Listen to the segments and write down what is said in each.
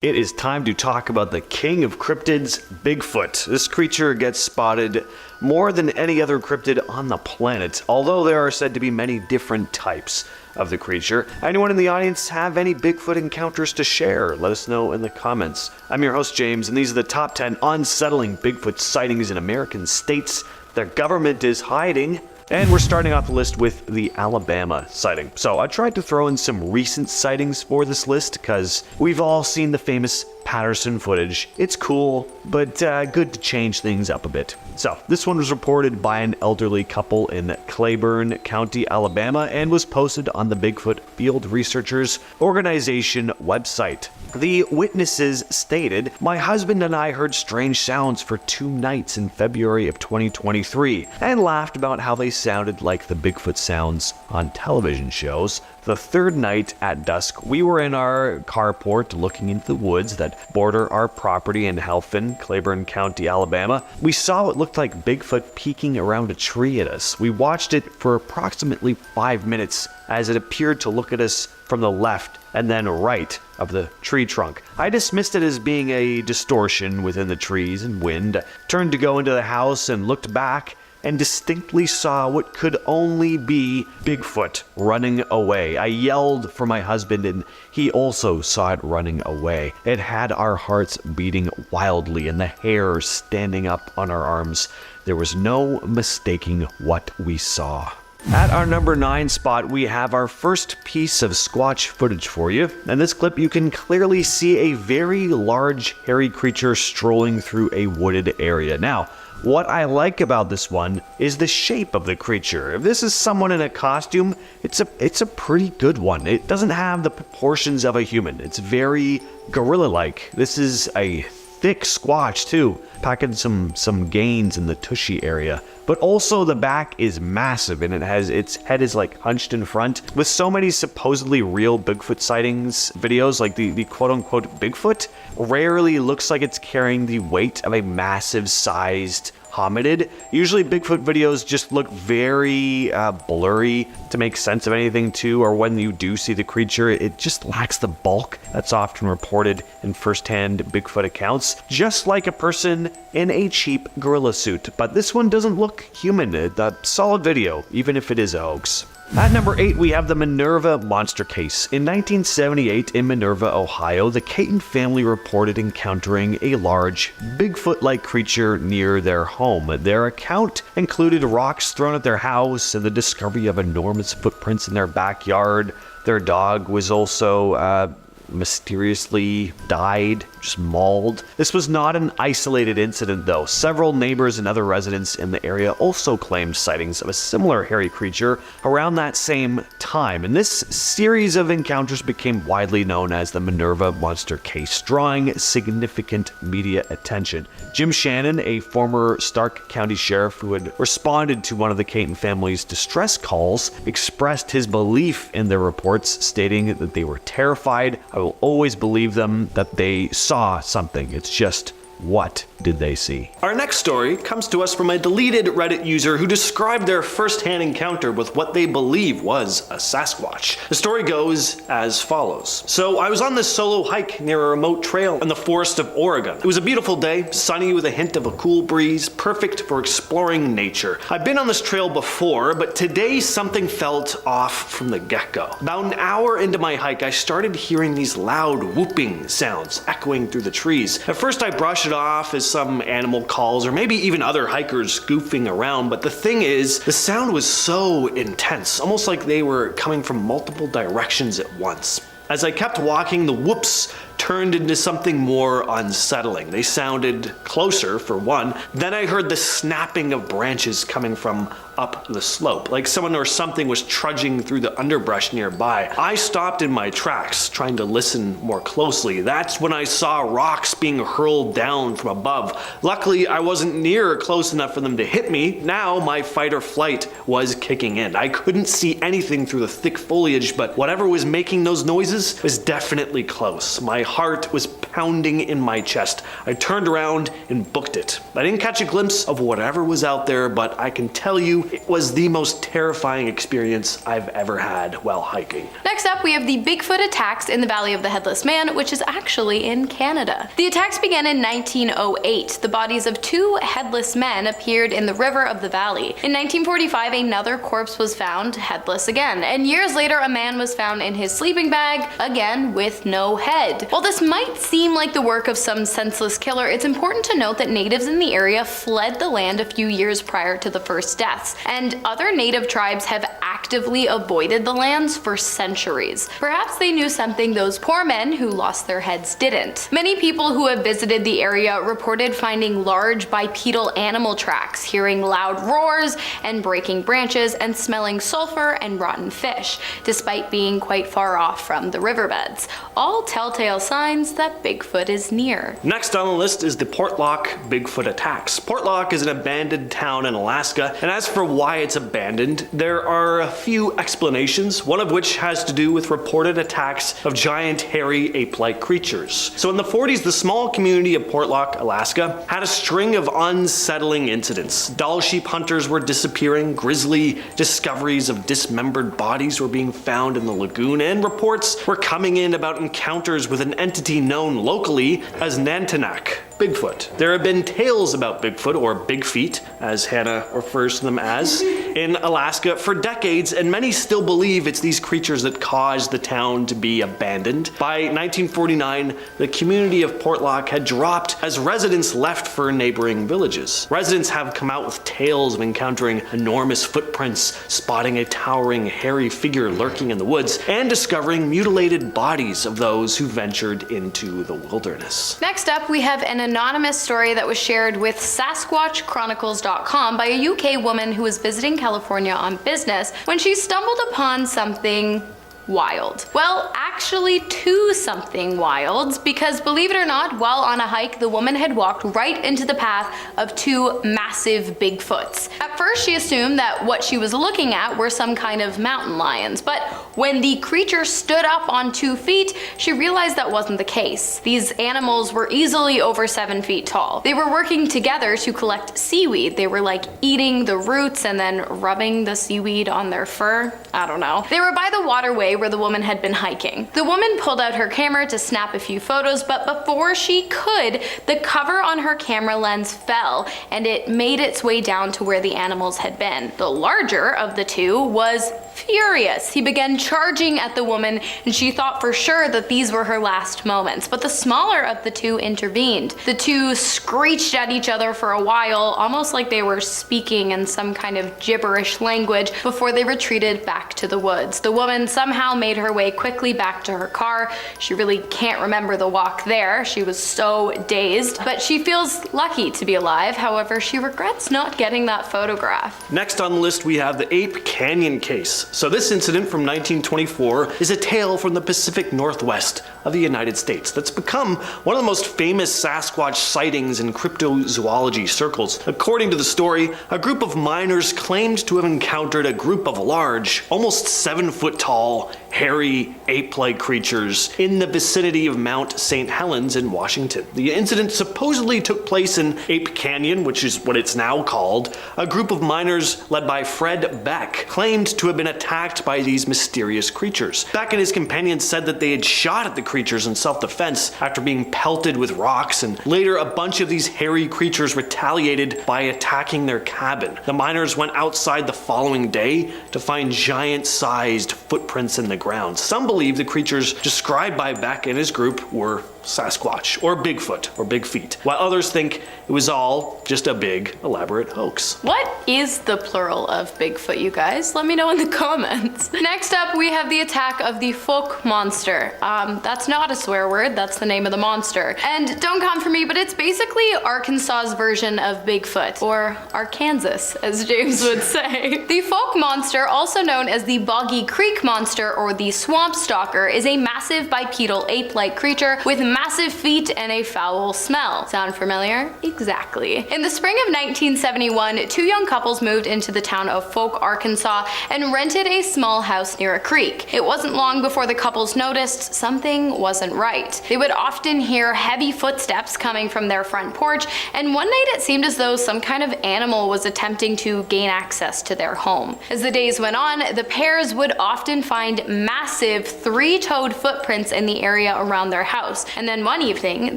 It is time to talk about the king of cryptids, Bigfoot. This creature gets spotted more than any other cryptid on the planet, although there are said to be many different types of the creature. Anyone in the audience have any Bigfoot encounters to share? Let us know in the comments. I'm your host, James, and these are the top 10 unsettling Bigfoot sightings in American states their government is hiding. And we're starting off the list with the Alabama sighting. So I tried to throw in some recent sightings for this list because we've all seen the famous Patterson footage. It's cool, but good to change things up a bit. So this one was reported by an elderly couple in Claiborne County, Alabama, and was posted on the Bigfoot Field Researchers Organization website. The witnesses stated, "My husband and I heard strange sounds for 2 nights in February of 2023 and laughed about how they sounded like the Bigfoot sounds on television shows. The 3rd night at dusk, we were in our carport looking into the woods that border our property in Helphin, Claiborne County, Alabama. We saw what looked like Bigfoot peeking around a tree at us. We watched it for approximately 5 minutes as it appeared to look at us from the left and then right of the tree trunk. I dismissed it as being a distortion within the trees and wind, turned to go into the house and looked back and distinctly saw what could only be Bigfoot running away. I yelled for my husband and he also saw it running away. It had our hearts beating wildly and the hair standing up on our arms. There was no mistaking what we saw." At our number 9 spot, we have our first piece of squatch footage for you. In this clip, you can clearly see a very large, hairy creature strolling through a wooded area. Now, what I like about this one is the shape of the creature. If this is someone in a costume, it's a pretty good one. It doesn't have the proportions of a human. It's very gorilla-like. This is a thick squatch too, packing some gains in the tushy area. But also the back is massive and its head is like hunched in front. With so many supposedly real Bigfoot sightings videos, like the quote-unquote Bigfoot, rarely looks like it's carrying the weight of a massive sized hominid. Usually Bigfoot videos just look very blurry to make sense of anything too, or when you do see the creature, it just lacks the bulk that's often reported in first-hand Bigfoot accounts, just like a person in a cheap gorilla suit. But this one doesn't look human. A solid video, even if it is a hoax. At number 8, we have the Manurva monster case. In 1978, in Manurva, Ohio, the Caton family reported encountering a large, Bigfoot-like creature near their home. Their account included rocks thrown at their house and the discovery of enormous footprints in their backyard. Their dog was also mysteriously died, just mauled. This was not an isolated incident though. Several neighbors and other residents in the area also claimed sightings of a similar hairy creature around that same time, and this series of encounters became widely known as the Manurva monster case, drawing significant media attention. Jim Shannon, a former Stark County sheriff who had responded to one of the Caton family's distress calls, expressed his belief in their reports, stating that they were terrified. "I will always believe them that they saw something. It's just, what did they see?" Our next story comes to us from a deleted Reddit user who described their first-hand encounter with what they believe was a Sasquatch. The story goes as follows. "So I was on this solo hike near a remote trail in the forest of Oregon. It was a beautiful day, sunny with a hint of a cool breeze, perfect for exploring nature. I've been on this trail before, but today something felt off from the get-go. About an hour into my hike, I started hearing these loud whooping sounds echoing through the trees. At first I brushed it off as some animal calls or maybe even other hikers goofing around, but the thing is, the sound was so intense, almost like they were coming from multiple directions at once. As I kept walking, the whoops turned into something more unsettling. They sounded closer, for one. Then I heard the snapping of branches coming from up the slope, like someone or something was trudging through the underbrush nearby. I stopped in my tracks, trying to listen more closely. That's when I saw rocks being hurled down from above. Luckily, I wasn't near or close enough for them to hit me. Now my fight or flight was kicking in. I couldn't see anything through the thick foliage, but whatever was making those noises was definitely close. My heart was pounding in my chest. I turned around and booked it. I didn't catch a glimpse of whatever was out there, but I can tell you it was the most terrifying experience I've ever had while hiking. Next up, we have the Bigfoot attacks in the Valley of the Headless Man, which is actually in Canada. The attacks began in 1908. The bodies of two headless men appeared in the river of the valley. In 1945, another corpse was found, headless again, and years later a man was found in his sleeping bag, again with no head. While this might seem like the work of some senseless killer, it's important to note that natives in the area fled the land a few years prior to the first deaths, and other native tribes have actively avoided the lands for centuries. Perhaps they knew something those poor men who lost their heads didn't. Many people who have visited the area reported finding large bipedal animal tracks, hearing loud roars and breaking branches, and smelling sulfur and rotten fish, despite being quite far off from the riverbeds. All telltale signs that Bigfoot is near. Next on the list is the Portlock Bigfoot attacks. Portlock is an abandoned town in Alaska, and as for why it's abandoned, there are a few explanations, one of which has to do with reported attacks of giant hairy ape-like creatures. So in the 40s, the small community of Portlock, Alaska, had a string of unsettling incidents. Doll sheep hunters were disappearing, grisly discoveries of dismembered bodies were being found in the lagoon, and reports were coming in about encounters with an entity known locally as Nantinak, Bigfoot. There have been tales about Bigfoot, or Big Feet, as Hannah refers to them as, in Alaska for decades, and many still believe it's these creatures that caused the town to be abandoned. By 1949, the community of Portlock had dropped as residents left for neighboring villages. Residents have come out with tales of encountering enormous footprints, spotting a towering, hairy figure lurking in the woods, and discovering mutilated bodies of those who ventured into the wilderness. Next up, we have an anonymous story that was shared with SasquatchChronicles.com by a UK woman who was visiting California on business when she stumbled upon something wild. Well, actually two something wilds, because believe it or not, while on a hike, the woman had walked right into the path of two massive Bigfoots. At first, she assumed that what she was looking at were some kind of mountain lions, but when the creature stood up on 2 feet, she realized that wasn't the case. These animals were easily over 7 feet tall. They were working together to collect seaweed. They were like eating the roots and then rubbing the seaweed on their fur. I don't know. They were by the waterway where the woman had been hiking. The woman pulled out her camera to snap a few photos, but before she could, the cover on her camera lens fell and it made its way down to where the animals had been. The larger of the two was furious. He began charging at the woman, and she thought for sure that these were her last moments, but the smaller of the two intervened. The two screeched at each other for a while, almost like they were speaking in some kind of gibberish language, before they retreated back to the woods. The woman somehow made her way quickly back to her car. She really can't remember the walk there. She was so dazed, but she feels lucky to be alive. However, she regrets not getting that photograph. Next on the list, we have the Ape Canyon case. So this incident from 1924 is a tale from the Pacific Northwest of the United States that's become one of the most famous Sasquatch sightings in cryptozoology circles. According to the story, a group of miners claimed to have encountered a group of large, almost 7-foot tall, hairy, ape-like creatures in the vicinity of Mount St. Helens in Washington. The incident supposedly took place in Ape Canyon, which is what it's now called. A group of miners led by Fred Beck claimed to have been attacked by these mysterious creatures. Beck and his companions said that they had shot at the creatures in self-defense after being pelted with rocks, and later a bunch of these hairy creatures retaliated by attacking their cabin. The miners went outside the following day to find giant-sized footprints in the ground. Some believe the creatures described by Beck and his group were Sasquatch, or Bigfoot, or Big Feet, while others think it was all just a big, elaborate hoax. What is the plural of Bigfoot, you guys? Let me know in the comments. Next up, we have the attack of the folk monster. That's not a swear word, that's the name of the monster. And don't come for me, but it's basically Arkansas's version of Bigfoot, or Arkansas, as James would say. The folk monster, also known as the Boggy Creek monster or the swamp stalker, is a massive bipedal ape-like creature with massive feet, and a foul smell. Sound familiar? Exactly. In the spring of 1971, two young couples moved into the town of Folk, Arkansas, and rented a small house near a creek. It wasn't long before the couples noticed something wasn't right. They would often hear heavy footsteps coming from their front porch, and one night it seemed as though some kind of animal was attempting to gain access to their home. As the days went on, the pairs would often find massive three-toed footprints in the area around their house, and then one evening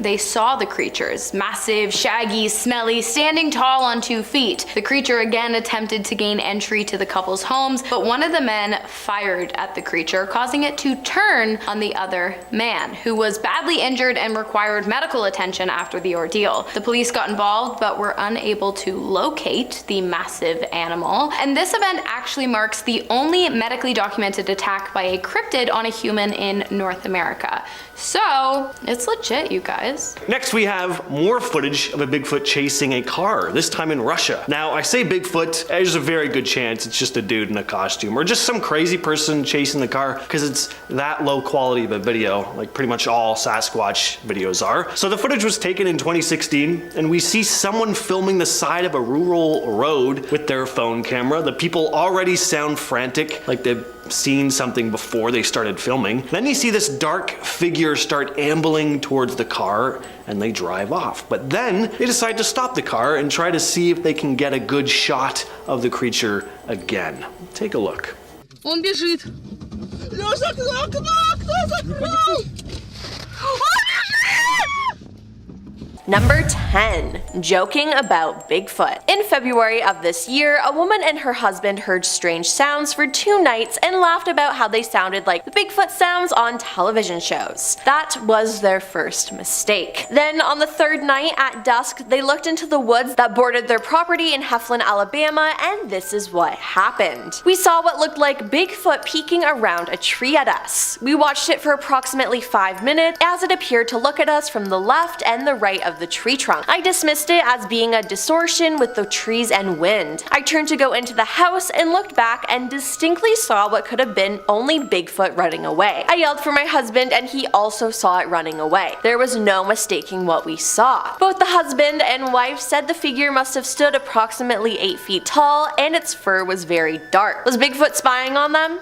they saw the creatures, massive, shaggy, smelly, standing tall on 2 feet. The creature again attempted to gain entry to the couple's homes, but one of the men fired at the creature, causing it to turn on the other man, who was badly injured and required medical attention after the ordeal. The police got involved but were unable to locate the massive animal, and this event actually marks the only medically documented attack by a cryptid on a human in North America. So, it's legit, you guys. Next, we have more footage of a Bigfoot chasing a car, this time in Russia. Now, I say Bigfoot, there's a very good chance it's just a dude in a costume, or just some crazy person chasing the car, because it's that low quality of a video, like pretty much all Sasquatch videos are. So the footage was taken in 2016, and we see someone filming the side of a rural road with their phone camera. The people already sound frantic, like they've seen something before they started filming. Then you see this dark figure start ambling towards the car, and they drive off. But then they decide to stop the car and try to see if they can get a good shot of the creature again. Take a look. Он бежит. Лёша, окно закрыл! Number 10. Joking about Bigfoot. In February of this year, a woman and her husband heard strange sounds for 2 nights and laughed about how they sounded like the Bigfoot sounds on television shows. That was their first mistake. Then on the 3rd night at dusk, they looked into the woods that bordered their property in Heflin, Alabama, and this is what happened. We saw what looked like Bigfoot peeking around a tree at us. We watched it for approximately 5 minutes as it appeared to look at us from the left and the right of the tree trunk. I dismissed it as being a distortion with the trees and wind. I turned to go into the house and looked back and distinctly saw what could have been only Bigfoot running away. I yelled for my husband and he also saw it running away. There was no mistaking what we saw. Both the husband and wife said the figure must have stood approximately 8 feet tall and its fur was very dark. Was Bigfoot spying on them?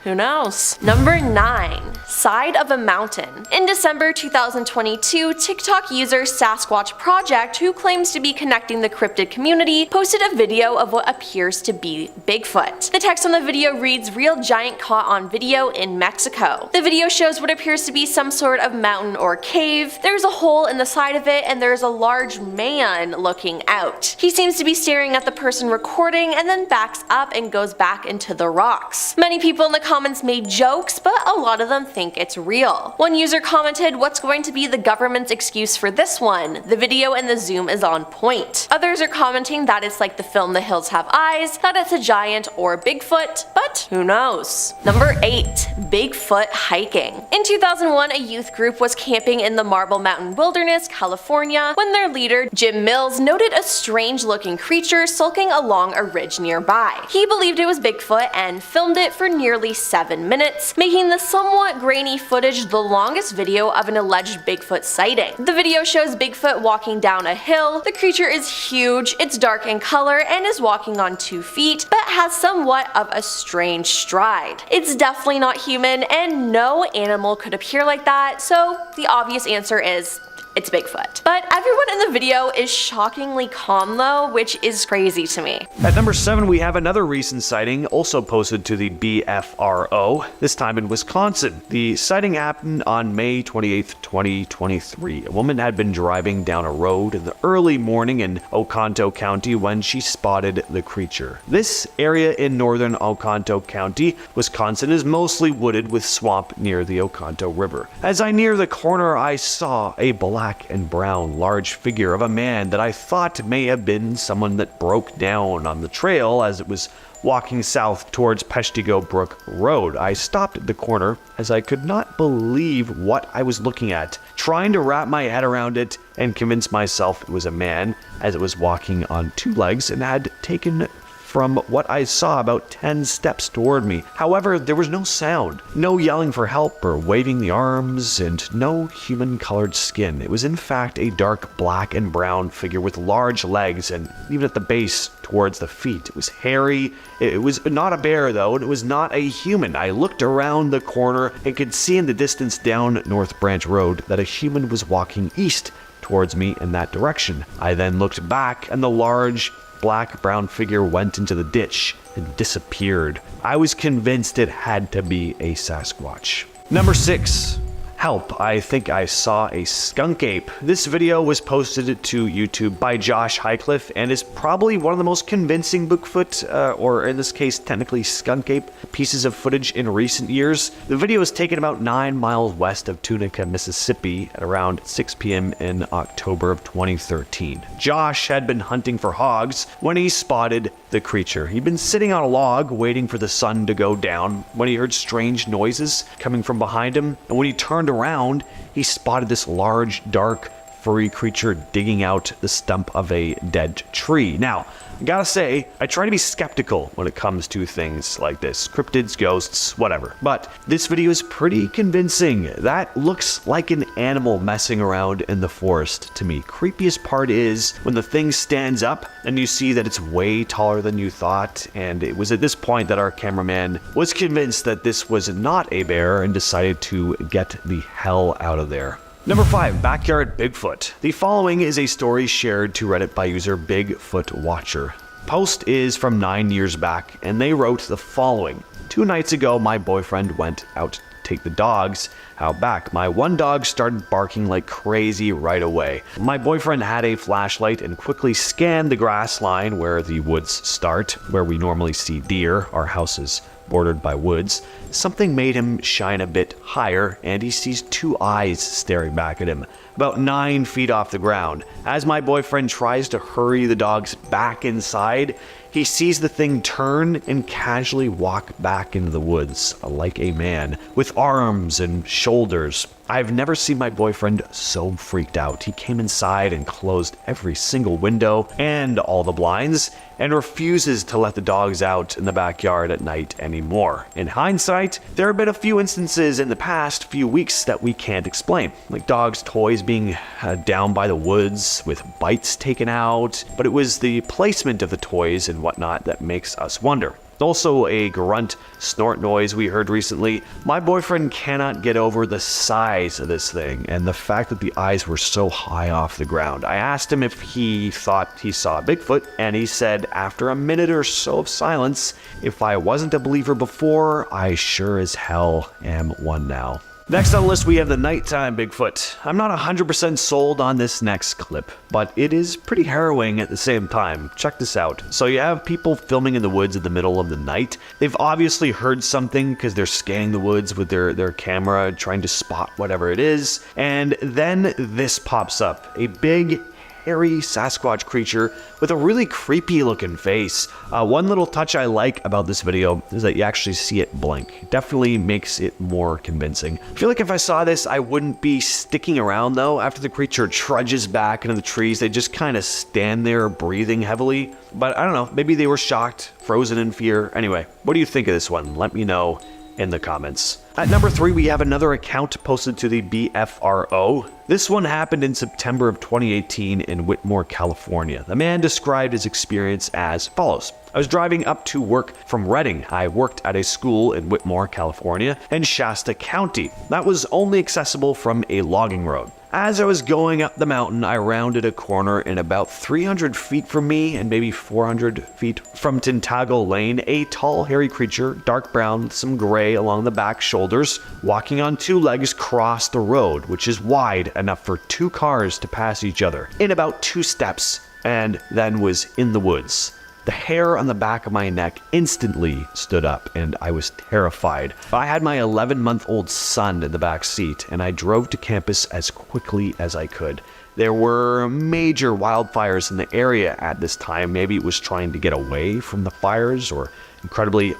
Who knows? Number 9. Side of a mountain. In December 2022, TikTok user Sasquatch Project, who claims to be connecting the cryptid community, posted a video of what appears to be Bigfoot. The text on the video reads, "Real giant caught on video in Mexico." The video shows what appears to be some sort of mountain or cave. There's a hole in the side of it and there's a large man looking out. He seems to be staring at the person recording and then backs up and goes back into the rocks. Many people in the comments made jokes, but a lot of them think it's real. One user commented, "What's going to be the government's excuse for this one? The video and the zoom is on point." Others are commenting that it's like the film The Hills Have Eyes, that it's a giant or Bigfoot, but who knows? Number 8. Bigfoot hiking. In 2001, a youth group was camping in the Marble Mountain Wilderness, California, when their leader, Jim Mills, noted a strange looking creature sulking along a ridge nearby. He believed it was Bigfoot and filmed it for nearly 7 minutes, making the somewhat grainy footage the longest video of an alleged Bigfoot sighting. The video shows Bigfoot walking down a hill. The creature is huge, it's dark in color, and is walking on 2 feet, but has somewhat of a strange stride. It's definitely not human, and no animal could appear like that, so the obvious answer is it's Bigfoot. But everyone in the video is shockingly calm though, which is crazy to me. At number 7, we have another recent sighting, also posted to the BFRO, this time in Wisconsin. The sighting happened on May 28th, 2023. A woman had been driving down a road in the early morning in Oconto County when she spotted the creature. This area in northern Oconto County, Wisconsin, is mostly wooded with swamp near the Oconto River. As I near the corner, I saw a black and brown large figure of a man that I thought may have been someone that broke down on the trail as it was walking south towards Peshtigo Brook Road. I stopped at the corner as I could not believe what I was looking at, trying to wrap my head around it and convince myself it was a man as it was walking on 2 legs and had taken from what I saw about 10 steps toward me. However, there was no sound, no yelling for help or waving the arms, and no human-colored skin. It was in fact a dark black and brown figure with large legs, and even at the base towards the feet. It was hairy. It was not a bear though, and it was not a human. I looked around the corner and could see in the distance down North Branch Road that a human was walking east towards me in that direction. I then looked back, and the large black-brown figure went into the ditch and disappeared. I was convinced it had to be a Sasquatch. Number 6. Help, I think I saw a skunk ape. This video was posted to YouTube by Josh Highcliffe and is probably one of the most convincing Bigfoot, or in this case technically skunk ape, pieces of footage in recent years. The video was taken about 9 miles west of Tunica, Mississippi at around 6 p.m. in October of 2013. Josh had been hunting for hogs when he spotted the creature. He'd been sitting on a log waiting for the sun to go down when he heard strange noises coming from behind him, and when he turned around, he spotted this large, dark, furry creature digging out the stump of a dead tree. Now, I gotta say, I try to be skeptical when it comes to things like this. Cryptids, ghosts, whatever. But this video is pretty convincing. That looks like an animal messing around in the forest to me. Creepiest part is when the thing stands up and you see that it's way taller than you thought, and it was at this point that our cameraman was convinced that this was not a bear and decided to get the hell out of there. Number 5, Backyard Bigfoot. The following is a story shared to Reddit by user Bigfoot Watcher. Post is from 9 years back, and they wrote the following. 2 nights ago, my boyfriend went out to take the dogs out back. My one dog started barking like crazy right away. My boyfriend had a flashlight and quickly scanned the grass line where the woods start, where we normally see deer. Our house is bordered by woods. Something made him shine a bit higher, and he sees 2 eyes staring back at him, about 9 feet off the ground. As my boyfriend tries to hurry the dogs back inside, he sees the thing turn and casually walk back into the woods, like a man, with arms and shoulders. I've never seen my boyfriend so freaked out. He came inside and closed every single window and all the blinds, and refuses to let the dogs out in the backyard at night anymore. In hindsight, there have been a few instances in the past few weeks that we can't explain, like dogs' toys being down by the woods with bites taken out, but it was the placement of the toys and whatnot that makes us wonder. Also a grunt snort noise we heard recently. My boyfriend cannot get over the size of this thing and the fact that the eyes were so high off the ground. I asked him if he thought he saw Bigfoot, and he said after a minute or so of silence, if I wasn't a believer before, I sure as hell am one now. Next on the list, we have the nighttime Bigfoot. I'm not 100% sold on this next clip, but it is pretty harrowing at the same time. Check this out. So you have people filming in the woods in the middle of the night. They've obviously heard something because they're scanning the woods with their camera, trying to spot whatever it is. And then this pops up. A big, hairy Sasquatch creature with a really creepy looking face. One little touch I like about this video is that you actually see it blink. It definitely makes it more convincing. I feel like if I saw this, I wouldn't be sticking around though. After the creature trudges back into the trees, they just kind of stand there breathing heavily. But I don't know, maybe they were shocked, frozen in fear. Anyway, what do you think of this one? Let me know in the comments. At number 3, we have another account posted to the BFRO. This one happened in September of 2018 in Whitmore, California. The man described his experience as follows. I was driving up to work from Redding. I worked at a school in Whitmore, California, in Shasta County. That was only accessible from a logging road. As I was going up the mountain, I rounded a corner, and about 300 feet from me and maybe 400 feet from Tintago Lane, a tall, hairy creature, dark brown with some gray along the back shoulders, walking on 2 legs, crossed the road, which is wide enough for 2 cars to pass each other, in about 2 steps, and then was in the woods. The hair on the back of my neck instantly stood up, and I was terrified. I had my 11-month-old son in the back seat, and I drove to campus as quickly as I could. There were major wildfires in the area at this time. Maybe it was trying to get away from the fires, or incredibly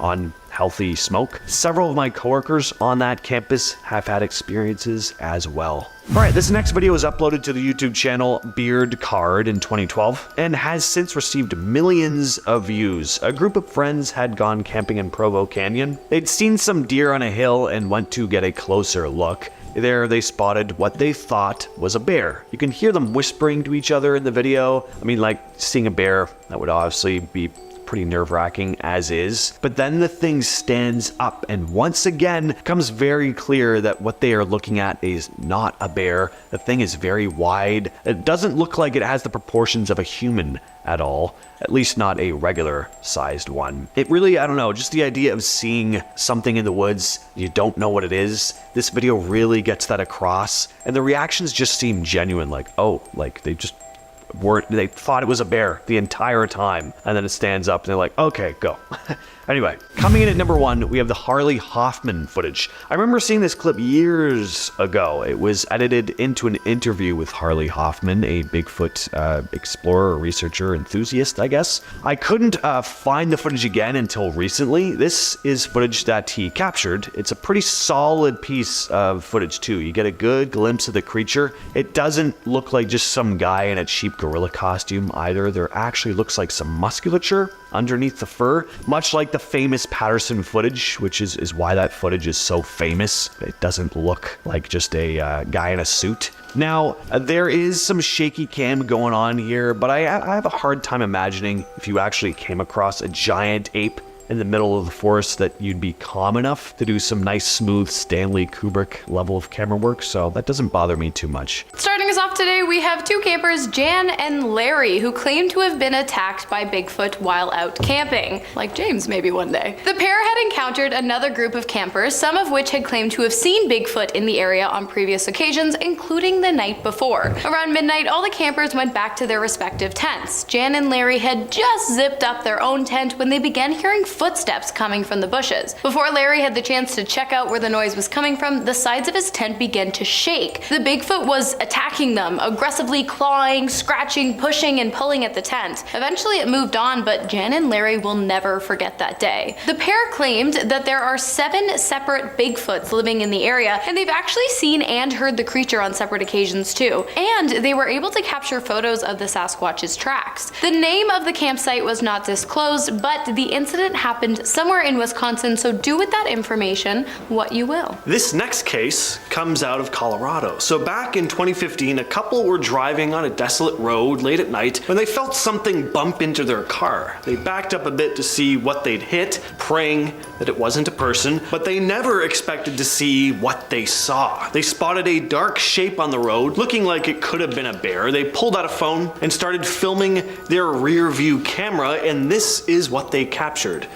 healthy smoke. Several of my coworkers on that campus have had experiences as well. Alright, this next video was uploaded to the YouTube channel Beard Card in 2012 and has since received millions of views. A group of friends had gone camping in Provo Canyon. They'd seen some deer on a hill and went to get a closer look. There they spotted what they thought was a bear. You can hear them whispering to each other in the video. I mean, like, seeing a bear, that would obviously be pretty nerve-wracking as is. But then the thing stands up and once again becomes very clear that what they are looking at is not a bear. The thing is very wide. It doesn't look like it has the proportions of a human at all, at least not a regular sized one. It really, I don't know, just the idea of seeing something in the woods, you don't know what it is. This video really gets that across, and the reactions just seem genuine, like, oh, like they thought it was a bear the entire time, and then it stands up and they're like, okay, go. Anyway, coming in at number 1, we have the Harley Hoffman footage. I remember seeing this clip years ago. It was edited into an interview with Harley Hoffman, a Bigfoot explorer, researcher, enthusiast, I guess. I couldn't find the footage again until recently. This is footage that he captured. It's a pretty solid piece of footage too. You get a good glimpse of the creature. It doesn't look like just some guy in a cheap gorilla costume either. There actually looks like some musculature underneath the fur, much like the famous Patterson footage, which is why that footage is so famous. It doesn't look like just a guy in a suit. Now, there is some shaky cam going on here, but I have a hard time imagining if you actually came across a giant ape in the middle of the forest that you'd be calm enough to do some nice smooth Stanley Kubrick level of camera work, so that doesn't bother me too much. Starting us off today, we have 2 campers, Jan and Larry, who claim to have been attacked by Bigfoot while out camping. Like James maybe one day. The pair had encountered another group of campers, some of which had claimed to have seen Bigfoot in the area on previous occasions, including the night before. Around midnight, all the campers went back to their respective tents. Jan and Larry had just zipped up their own tent when they began hearing footsteps coming from the bushes. Before Larry had the chance to check out where the noise was coming from, the sides of his tent began to shake. The Bigfoot was attacking them, aggressively clawing, scratching, pushing, and pulling at the tent. Eventually it moved on, but Jan and Larry will never forget that day. The pair claimed that there are 7 separate Bigfoots living in the area, and they've actually seen and heard the creature on separate occasions too. And they were able to capture photos of the Sasquatch's tracks. The name of the campsite was not disclosed, but the incident happened somewhere in Wisconsin, so do with that information what you will. This next case comes out of Colorado. So back in 2015, a couple were driving on a desolate road late at night when they felt something bump into their car. They backed up a bit to see what they'd hit, praying that it wasn't a person, but they never expected to see what they saw. They spotted a dark shape on the road, looking like it could have been a bear. They pulled out a phone and started filming their rear view camera, and this is what they captured.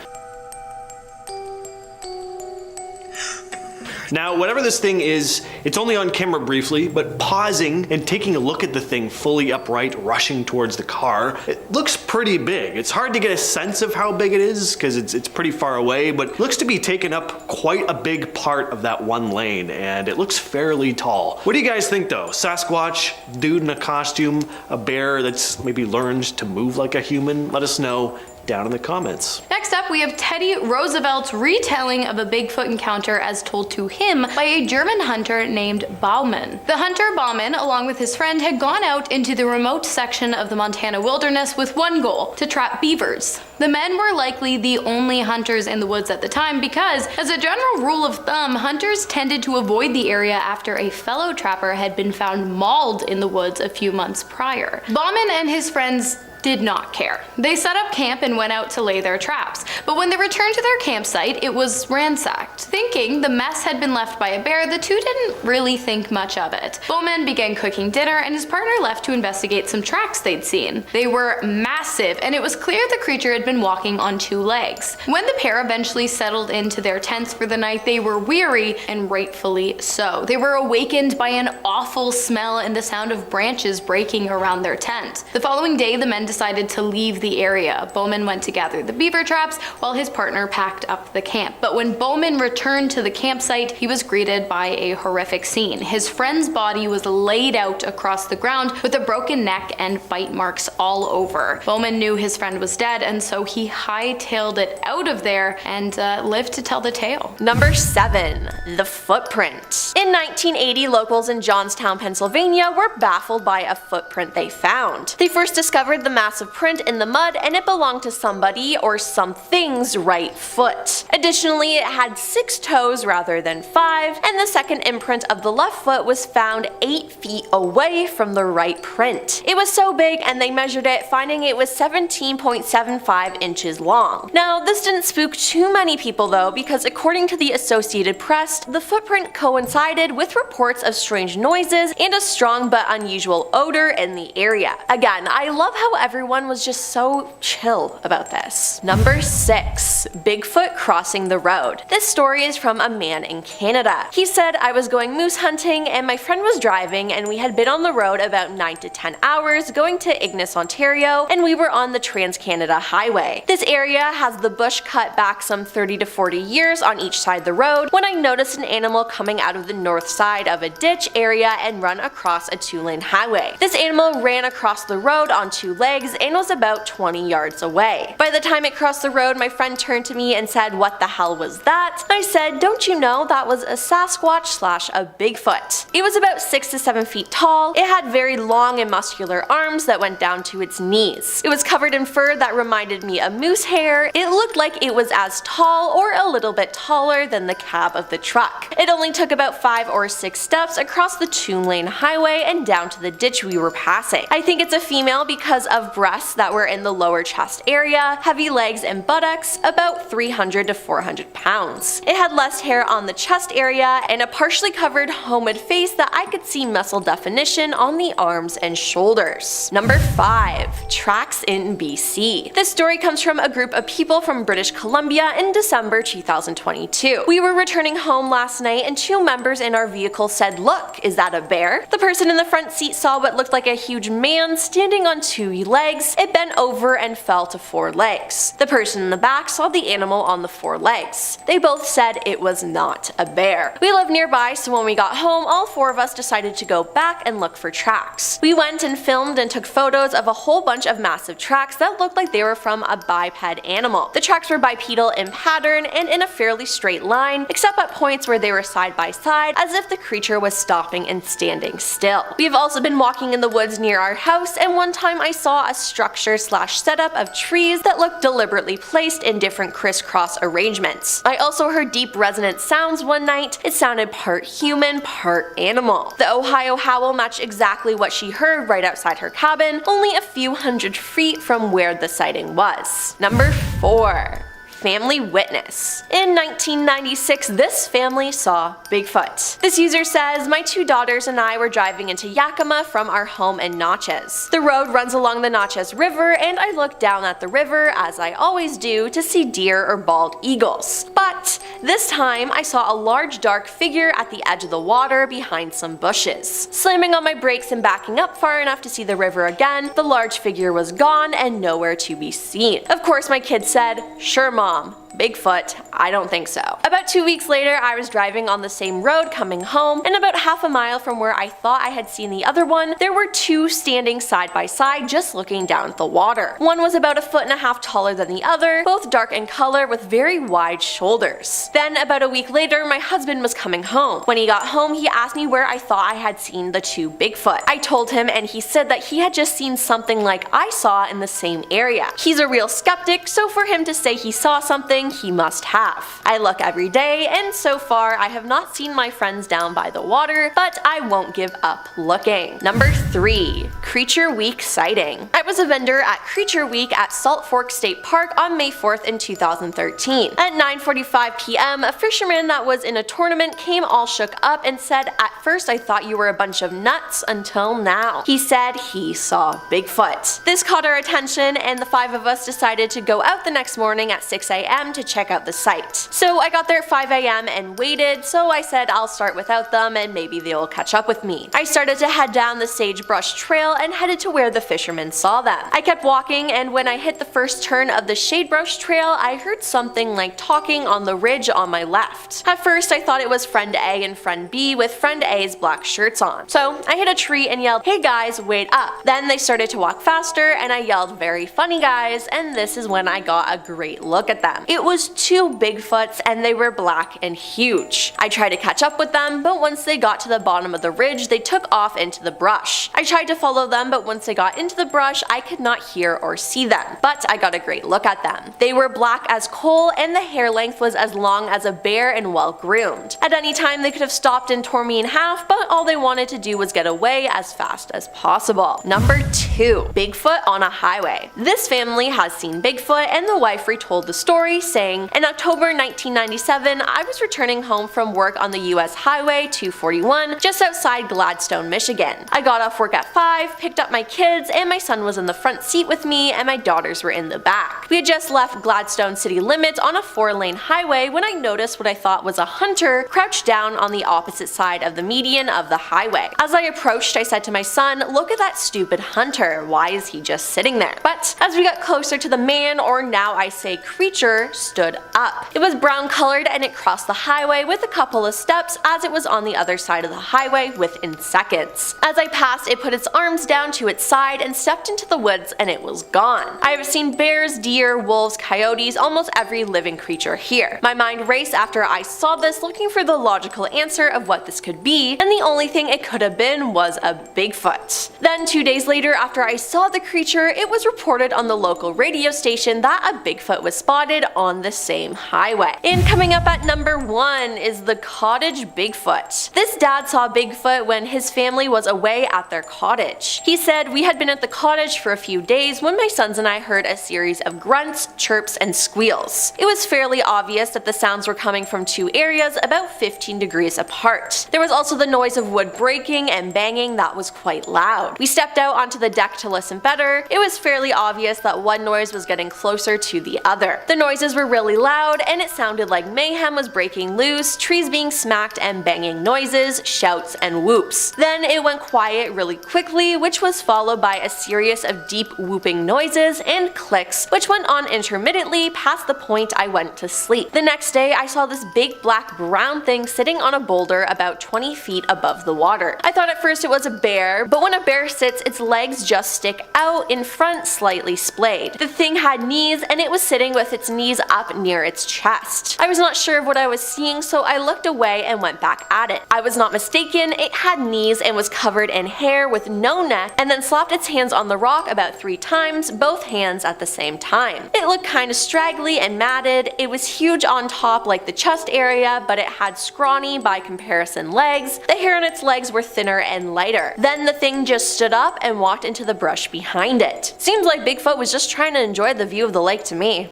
Now, whatever this thing is, it's only on camera briefly, but pausing and taking a look at the thing fully upright, rushing towards the car, it looks pretty big. It's hard to get a sense of how big it is because it's pretty far away, but looks to be taking up quite a big part of that one lane, and it looks fairly tall. What do you guys think though? Sasquatch, dude in a costume, a bear that's maybe learned to move like a human? Let us know down in the comments. Next up, we have Teddy Roosevelt's retelling of a Bigfoot encounter as told to him by a German hunter named Bowman. The hunter Bowman, along with his friend, had gone out into the remote section of the Montana wilderness with one goal: to trap beavers. The men were likely the only hunters in the woods at the time because, as a general rule of thumb, hunters tended to avoid the area after a fellow trapper had been found mauled in the woods a few months prior. Bowman and his friends did not care. They set up camp and went out to lay their traps, but when they returned to their campsite, it was ransacked. Thinking the mess had been left by a bear, the two didn't really think much of it. Bowman began cooking dinner and his partner left to investigate some tracks they'd seen. They were massive, and it was clear the creature had been walking on 2 legs. When the pair eventually settled into their tents for the night, they were weary, and rightfully so. They were awakened by an awful smell and the sound of branches breaking around their tent. The following day, the men decided to leave the area. Bowman went to gather the beaver traps while his partner packed up the camp. But when Bowman returned to the campsite, he was greeted by a horrific scene. His friend's body was laid out across the ground with a broken neck and bite marks all over. Bowman knew his friend was dead, and so he hightailed it out of there and lived to tell the tale. Number 7. The footprint. In 1980, locals in Johnstown, Pennsylvania were baffled by a footprint they found. They first discovered the massive print in the mud, and it belonged to somebody or something's right foot. Additionally, it had 6 toes rather than 5, and the second imprint of the left foot was found 8 feet away from the right print. It was so big, and they measured it, finding it was 17.75 inches long. Now, this didn't spook too many people though, because according to the Associated Press, the footprint coincided with reports of strange noises and a strong but unusual odor in the area. Again, I love how everyone was just so chill about this. Number 6. Bigfoot crossing the road. This story is from a man in Canada. He said, "I was going moose hunting and my friend was driving, and we had been on the road about 9 to 10 hours going to Ignis, Ontario, and we were on the Trans-Canada Highway. This area has the bush cut back some 30 to 40 years on each side of the road when I noticed an animal coming out of the north side of a ditch area and run across a 2-lane highway. This animal ran across the road on 2 legs and was about 20 yards away. By the time it crossed the road, my friend turned to me and said, 'What the hell was that?' I said, 'Don't you know that was a Sasquatch / a Bigfoot.' It was about 6 to 7 feet tall. It had very long and muscular arms that went down to its knees. It was covered in fur that reminded me of moose hair. It looked like it was as tall or a little bit taller than the cab of the truck. It only took about 5 or 6 steps across the 2-lane highway and down to the ditch we were passing. I think it's a female because of breasts that were in the lower chest area, heavy legs and buttocks, about 300 to 400 pounds. It had less hair on the chest area and a partially covered homid face that I could see muscle definition on the arms and shoulders. Number 5. Tracks in BC. This story comes from a group of people from British Columbia in December 2022. We were returning home last night and 2 members in our vehicle said, "Look, is that a bear?" The person in the front seat saw what looked like a huge man standing on 2 legs. It bent over and fell to 4 legs. The person in the back saw the animal on the 4 legs. They both said it was not a bear. We live nearby, so when we got home, all 4 of us decided to go back and look for tracks. We went and filmed and took photos of a whole bunch of massive tracks that looked like they were from a biped animal. The tracks were bipedal in pattern and in a fairly straight line, except at points where they were side by side, as if the creature was stopping and standing still. We've also been walking in the woods near our house, and one time I saw a structure / setup of trees that looked deliberately placed in different crisscross arrangements. I also heard deep resonant sounds one night. It sounded part human, part animal. The Ohio howl matched exactly what she heard right outside her cabin, only a few hundred feet from where the sighting was. Number 4. Family witness. In 1996, this family saw Bigfoot. This user says, "My 2 daughters and I were driving into Yakima from our home in Nachez. The road runs along the Nachez River, and I looked down at the river, as I always do, to see deer or bald eagles. But this time, I saw a large dark figure at the edge of the water behind some bushes. Slamming on my brakes and backing up far enough to see the river again, the large figure was gone and nowhere to be seen. Of course, my kids said, 'Sure, Mom. Bigfoot? I don't think so.' About 2 weeks later, I was driving on the same road coming home, and about half a mile from where I thought I had seen the other one, there were 2 standing side by side just looking down at the water. One was about 1.5 feet taller than the other, both dark in color with very wide shoulders. Then about a week later, my husband was coming home. When he got home, he asked me where I thought I had seen the 2 Bigfoot. I told him, and he said that he had just seen something like I saw in the same area. He's a real skeptic, so for him to say he saw something, he must have. I look every day, and so far I have not seen my friends down by the water, but I won't give up looking. Number 3. Creature Week sighting. I was a vendor at Creature Week at Salt Fork State Park on May 4th in 2013. At 9:45 p.m., a fisherman that was in a tournament came all shook up and said, "At first I thought you were a bunch of nuts until now." He said he saw Bigfoot. This caught our attention, and the 5 of us decided to go out the next morning at 6 a.m. to check out the site. So I got there at 5 a.m. and waited, so I said I'll start without them and maybe they'll catch up with me. I started to head down the sagebrush trail and headed to where the fishermen saw them. I kept walking, and when I hit the first turn of the Shadebrush Trail, I heard something like talking on the ridge on my left. At first, I thought it was friend A and friend B with friend A's black shirts on. So I hit a tree and yelled, "Hey guys, wait up." Then they started to walk faster, and I yelled, "Very funny guys," and this is when I got a great look at them. It was two Bigfoots, and they were black and huge. I tried to catch up with them, but once they got to the bottom of the ridge, they took off into the brush. I tried to follow them, but once they got into the brush, I could not hear or see them. But I got a great look at them. They were black as coal, and the hair length was as long as a bear and well groomed. At any time, they could have stopped and tore me in half, but all they wanted to do was get away as fast as possible. Number 2. Bigfoot on a highway. This family has seen Bigfoot, and the wife retold the story, saying, "In October 1997, I was returning home from work on the US Highway 241 just outside Gladstone, Michigan. I got off work at 5, picked up my kids, and my son was in the front seat with me, and my daughters were in the back. We had just left Gladstone city limits on a 4-lane highway when I noticed what I thought was a hunter crouched down on the opposite side of the median of the highway. As I approached, I said to my son, 'Look at that stupid hunter, why is he just sitting there?' But as we got closer to the man, or now I say creature, stood up. It was brown colored, and it crossed the highway with a couple of steps as it was on the other side of the highway within seconds. As I passed, it put its arms down to its side and stepped into the woods, and it was gone. I have seen bears, deer, wolves, coyotes, almost every living creature here. My mind raced after I saw this, looking for the logical answer of what this could be, and the only thing it could have been was a Bigfoot. Then 2 days later, after I saw the creature, it was reported on the local radio station that a Bigfoot was spotted on the same highway. And coming up at number 1 is the cottage Bigfoot. This dad saw Bigfoot when his family was away at their cottage. He said, "We had been at the cottage for a few days when my sons and I heard a series of grunts, chirps, and squeals. It was fairly obvious that the sounds were coming from 2 areas about 15 degrees apart. There was also the noise of wood breaking and banging that was quite loud. We stepped out onto the deck to listen better. It was fairly obvious that one noise was getting closer to the other. The noises were really loud, and it sounded like mayhem was breaking loose, trees being smacked, and banging noises, shouts, and whoops. Then it went quiet really quickly, which was followed by a series of deep whooping noises and clicks, which went on intermittently past the point I went to sleep. The next day, I saw this big black brown thing sitting on a boulder about 20 feet above the water. I thought at first it was a bear, but when a bear sits, its legs just stick out in front, slightly splayed. The thing had knees, and it was sitting with its knees up near its chest. I was not sure of what I was seeing, so I looked away and went back at it. I was not mistaken, it had knees and was covered in hair with no neck, and then slapped its hands on the rock about 3 times, both hands at the same time. It looked kinda straggly and matted. It was huge on top like the chest area, but it had scrawny by comparison legs. The hair on its legs were thinner and lighter. Then the thing just stood up and walked into the brush behind it. Seems like Bigfoot was just trying to enjoy the view of the lake to me.